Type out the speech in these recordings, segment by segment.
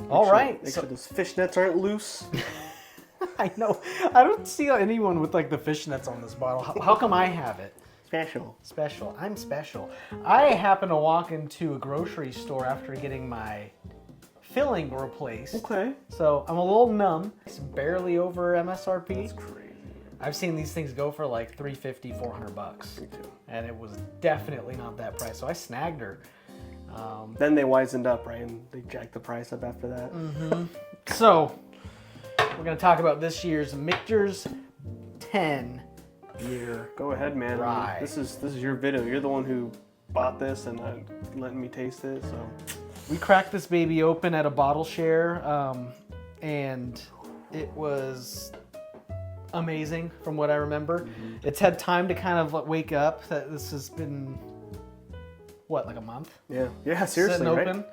All right. Make sure those fishnets aren't loose. I know. I don't see anyone with like the fishnets on this bottle. How come I have it? Special. Special. I'm special. I happen to walk into a grocery store after getting my filling replaced. Okay. So I'm a little numb. It's barely over MSRP. That's crazy. I've seen these things go for like $350, $400. Me too. And it was definitely not that price. So I snagged her. Then they wisened up, right? And they jacked the price up after that. So we're going to talk about this year's MICHTER'S 10 Year Go ahead, man. Rye. This is your video. You're the one who bought this and letting me taste it. So We cracked this baby open at a bottle share, and it was amazing from what I remember. It's had time to kind of wake up. That this has been, what, like a month? yeah, seriously, Sitting right? open.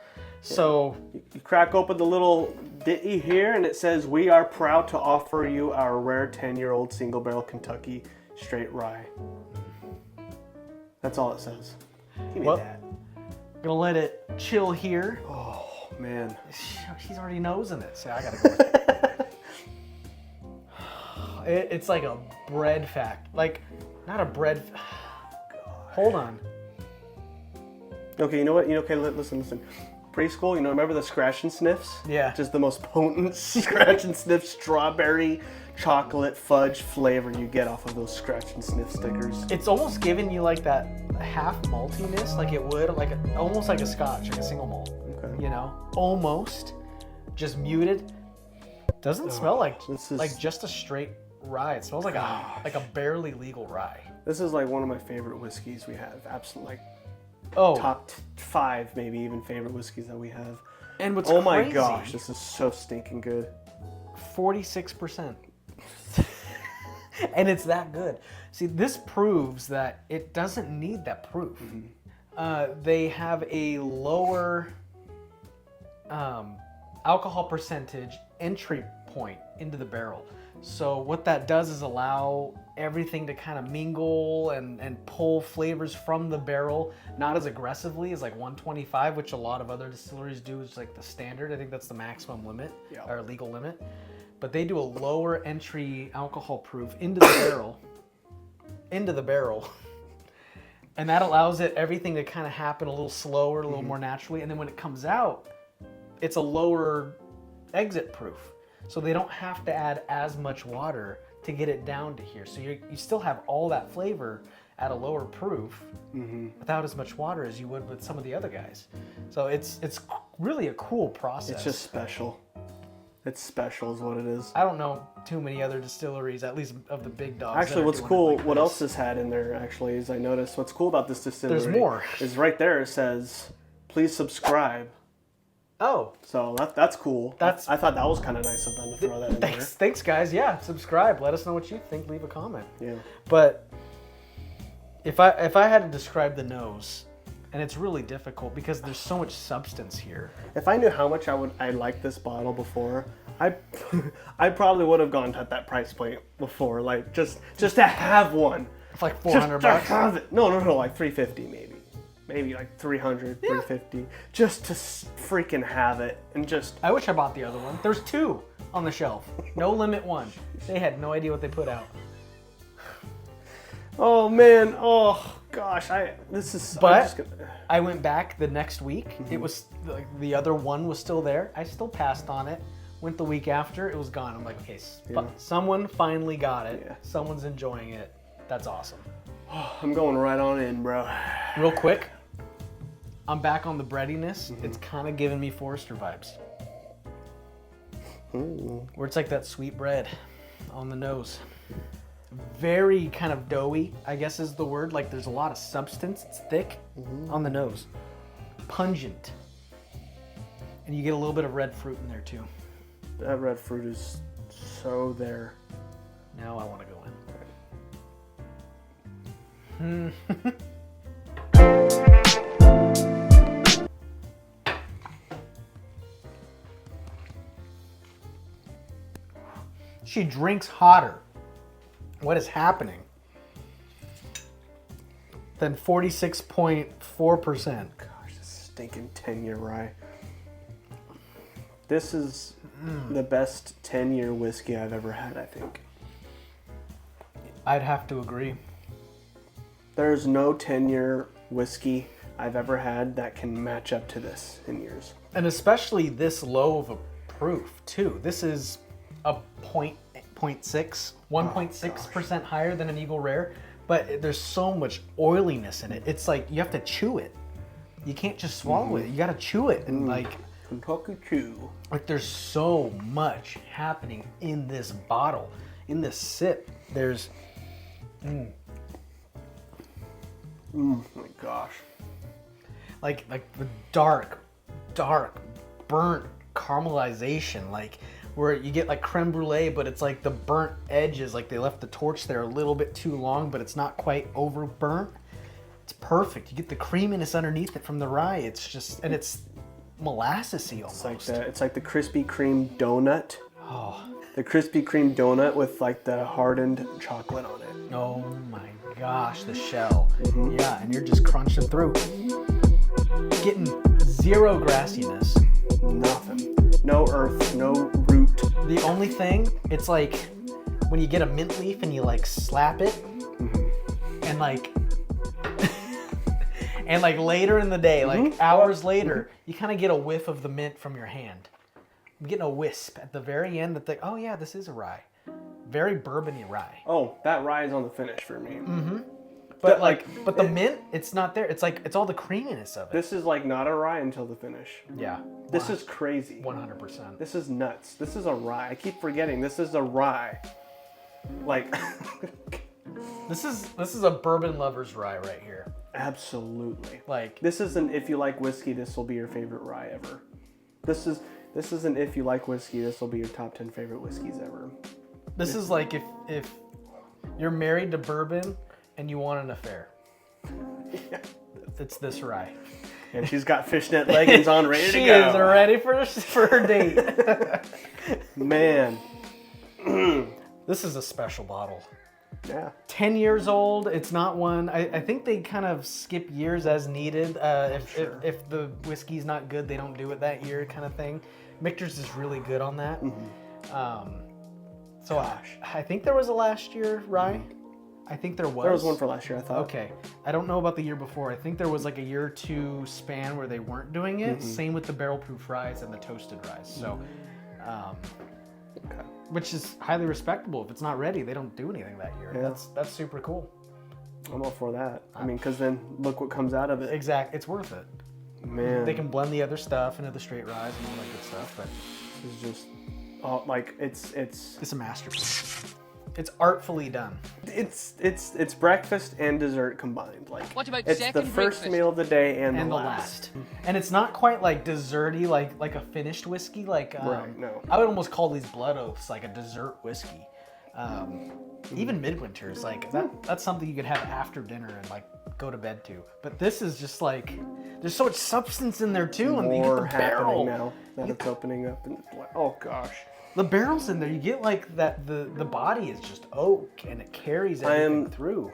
So You crack open the little ditty here, and it says, "We are proud to offer you our rare 10-year-old single barrel Kentucky straight rye." That's all it says. Give me Well- that. gonna let it chill here. Oh man. She's already nosing it, so I gotta go with it. It's like a bread fact. Like, not a bread. Hold on. Okay, you know what? Okay, listen. Preschool, remember the scratch and sniffs? Yeah. Just the most potent scratch and sniff strawberry chocolate fudge flavor you get off of those scratch and sniff stickers. It's almost giving you like that half maltiness, like it would, almost like a scotch, like a single malt. Okay. Almost, just muted. Doesn't smell like this is- like just a straight rye. It smells like a barely legal rye. This is like one of my favorite whiskeys we have. Absolutely, like Oh, top 5, maybe even favorite whiskeys that we have. and what's Oh my crazy, gosh, this is so stinking good. 46%. And it's that good. See, this proves that it doesn't need that proof. They have a lower alcohol percentage entry point into the barrel. So what that does is allow everything to kind of mingle and pull flavors from the barrel, not as aggressively as like 125, which a lot of other distilleries do, is like the standard. I think that's the maximum limit, or legal limit. But they do a lower entry alcohol proof into the barrel, and that allows everything to kind of happen a little slower, a little more naturally. And then when it comes out, it's a lower exit proof, so they don't have to add as much water to get it down to here. So you still have all that flavor at a lower proof without as much water as you would with some of the other guys. So it's really a cool process. It's just special. It's special is what it is. I don't know too many other distilleries, at least of the big dogs. Actually, what's cool, what else is had in there actually is I noticed what's cool about this distillery. There's more. Is right there it says, "Please subscribe." Oh, So that's cool. That's- I thought that was kind of nice of them to throw that in there. thanks guys. Yeah, subscribe. Let us know what you think. Leave a comment. Yeah. But if I had to describe the nose, and it's really difficult because there's so much substance here. If I knew how much I liked this bottle before, I probably would have gone at that price point before, like just to have one. It's like Just $400 to have it. No, like 350 maybe like 300, 350, just to freaking have it and just. I wish I bought the other one. There's 2 on the shelf. No limit 1. They had no idea what they put out. Oh man, oh gosh, But I went back the next week. It was like the other one was still there. I still passed on it. Went the week after, it was gone. I'm like, okay, someone finally got it. Yeah. Someone's enjoying it. That's awesome. I'm going right on in, bro. Real quick, I'm back on the breadiness. It's kind of giving me Forester vibes. Where it's like that sweet bread on the nose. Very kind of doughy, I guess is the word. Like there's a lot of substance. It's thick on the nose. Pungent. And you get a little bit of red fruit in there too. That red fruit is so there. Now I want to go in. She drinks hotter. What is happening? Than 46.4%. Gosh, this stinking 10-year rye. This is the best 10-year whiskey I've ever had, I think. I'd have to agree. There's no 10-year whiskey I've ever had that can match up to this in years. And especially this low of a proof, too. This is a 1.6% higher than an Eagle Rare, but there's so much oiliness in it. It's like you have to chew it. You can't just swallow it. You got to chew it. And Kentucky Chew. Like there's so much happening in this bottle, in this sip. There's... my gosh. Like the dark, burnt caramelization, like where you get like creme brulee, but it's like the burnt edges, like they left the torch there a little bit too long, but it's not quite over burnt. It's perfect. You get the creaminess underneath it from the rye. It's just, and it's molassesy almost. It's like the Krispy Kreme donut. Oh. The Krispy Kreme donut with like the hardened chocolate on it. Oh my gosh, the shell. Yeah, and you're just crunching through. Getting zero grassiness. Nothing. No earth, no root. The only thing, it's like when you get a mint leaf and you like slap it, and like and like later in the day, like hours later, you kind of get a whiff of the mint from your hand. I'm getting a wisp at the very end that oh yeah, this is a rye. Very bourbon-y rye. Oh, that rye is on the finish for me. But but the mint, it's not there. It's like, it's all the creaminess of it. This is like not a rye until the finish. Yeah. This is crazy. 100%. This is nuts. This is a rye. I keep forgetting this is a rye. Like This is a bourbon lover's rye right here. Absolutely. Like this is an if you like whiskey, this will be your favorite rye ever. This is an if you like whiskey, this will be your top 10 favorite whiskeys ever. This is like if you're married to bourbon and you want an affair. Yeah. It's this rye. And she's got fishnet leggings on, ready to go. She is ready for her date. Man. This is a special bottle. Yeah. 10 years old. It's not one. I think they kind of skip years as needed. If the whiskey's not good, they don't do it that year, kind of thing. MICHTER'S is really good on that. So I think there was a last year rye. I think there was. There was one for last year, I thought. Okay. I don't know about the year before. I think there was like a year or two span where they weren't doing it. Same with the barrel proof ryes and the toasted ryes. So, which is highly respectable. If it's not ready, they don't do anything that year. Yeah. That's super cool. I'm all for that. I mean, because then look what comes out of it. Exactly. It's worth it. Man. They can blend the other stuff into the straight ryes and all that good stuff, but it's just, like it's a masterpiece. It's artfully done. It's breakfast and dessert combined. Like what about it's second the first breakfast? meal of the day and the last. And it's not quite like desserty, like a finished whiskey. Like right, no. I would almost call these blood oaths like a dessert whiskey. Even midwinters, like that's something you could have after dinner and like go to bed to. But this is just like there's so much substance in there too, and you get the barrel now that it's opening up and oh gosh. The barrel's in there. You get like that. The body is just oak, and it carries everything through.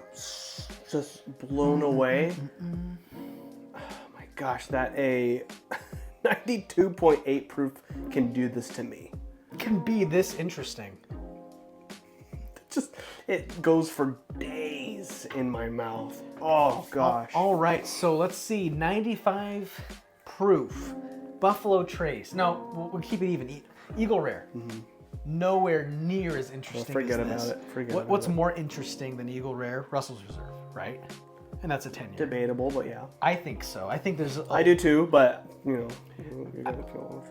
Just blown away. Oh my gosh, that a 92.8 proof can do this to me. It can be this interesting. It goes for days in my mouth. Oh gosh. All right, so let's see. 95 proof, Buffalo Trace. No, we'll keep it even. Eagle Rare. Nowhere near as interesting forget as this. about it. Forget about What's it. more interesting than Eagle Rare? Russell's Reserve, right? And that's a 10-year. Debatable, but yeah. I think so. I think there's. I do too, but you know. You're gonna feel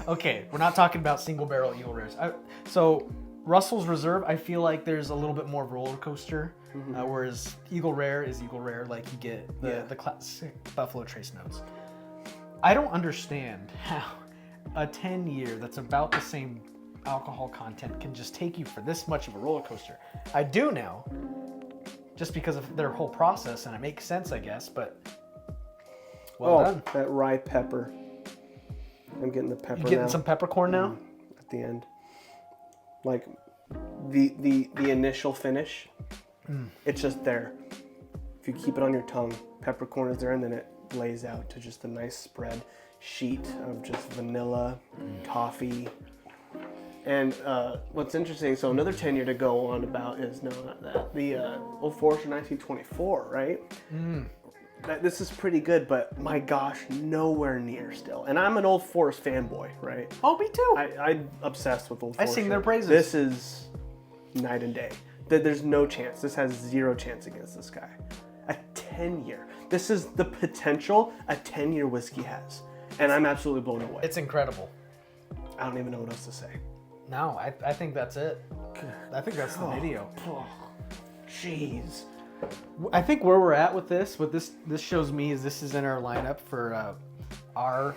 Okay, we're not talking about single barrel Eagle Rares. So Russell's Reserve, I feel like there's a little bit more roller coaster, whereas Eagle Rare is Eagle Rare. Like you get the classic Buffalo Trace notes. I don't understand how a 10-year that's about the same alcohol content can just take you for this much of a roller coaster. I do now, just because of their whole process, and it makes sense, I guess, but well done. That rye pepper. I'm getting the pepper You getting now. some peppercorn now? At the end. Like, the initial finish, it's just there. If you keep it on your tongue, peppercorn is there, and then it lays out to just a nice spread. sheet of just vanilla, toffee. And what's interesting, so another 10 year to go on about is, no, not that, the Old Forester 1924, right? This is pretty good, but my gosh, nowhere near still. And I'm an Old Forester fanboy, right? Oh, me too. I'm obsessed with Old Forester. I sing their praises. This is night and day. There's no chance. This has zero chance against this guy. A 10 year. This is the potential a 10 year whiskey has. And I'm absolutely blown away. It's incredible. I don't even know what else to say. No, I think that's it. I think that's the video. Oh, jeez. I think where we're at with this, what this shows me is this is in our lineup for our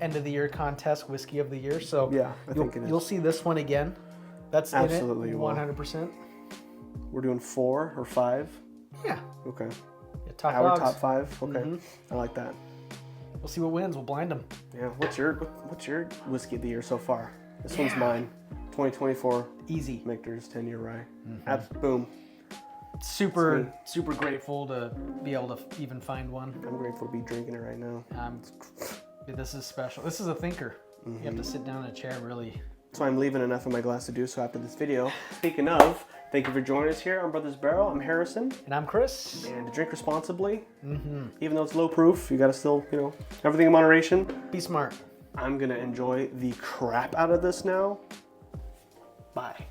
end of the year contest, whiskey of the year. So Yeah, I think it is. You'll see this one again. That's Absolutely, in it, you will. 100%. We're doing 4 or 5. Yeah. Okay. Yeah, top Our dogs. top 5. Okay. I like that. We'll see what wins. We'll blind them. Yeah. What's your whiskey of the year so far? This one's mine. 2024 Easy. MICHTER'S 10 year rye. Boom. Super grateful to be able to even find one. I'm grateful to be drinking it right now. This is special. This is a thinker. You have to sit down in a chair and really. So I'm leaving enough in my glass to do so after this video. Speaking of, thank you for joining us here on Brothers Barrel. I'm Harrison. And I'm Chris. And to drink responsibly, even though it's low proof, you gotta still, everything in moderation. Be smart. I'm gonna enjoy the crap out of this now. Bye.